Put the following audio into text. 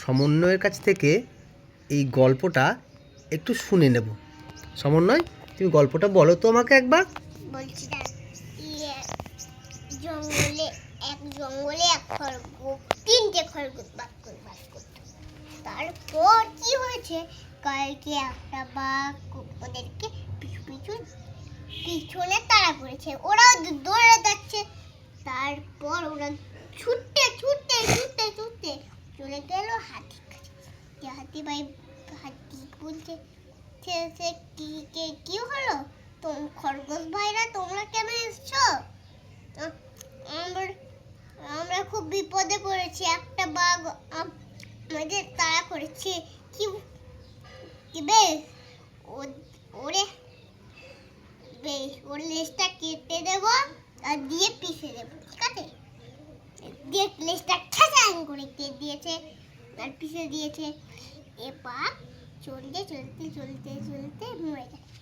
সমন্বয়ের কাছ থেকে এই গল্পটা একটু শুনে নেব। সমন্বয়, তুমি গল্পটা বলো তো আমাকে একবার। বলছি না, জঙ্গলে এক খরগোশ, তিনটে খরগোশ বাস করতো। তারপর কি হয়েছে, কালকে একটা বাঘ ওদেরকে পিছনে তাড়া করেছে। ওরা দৌড়ে যাচ্ছে। তারপর ওরা ছুটতে ছুটতে ছুটতে ছুটতে চলে গেল হাতির কাছে। হাতি বলছে, কি হলো, খরগোশ ভাইরা তোমরা কেন এসছো? আমরা খুব বিপদে পড়েছি, একটা বাঘ আমাদের তাড়া করেছে। কি বেশ, ওর লেজটা কেটে দেবো আর দিয়ে পিষে দেবো, ঠিক আছে? দিয়ে লেজটা ঠাসাং করে কেটে দিয়েছে আর পিষে দিয়েছে। এবার চলতে চলতে চলতে চলতে মরে গেছে।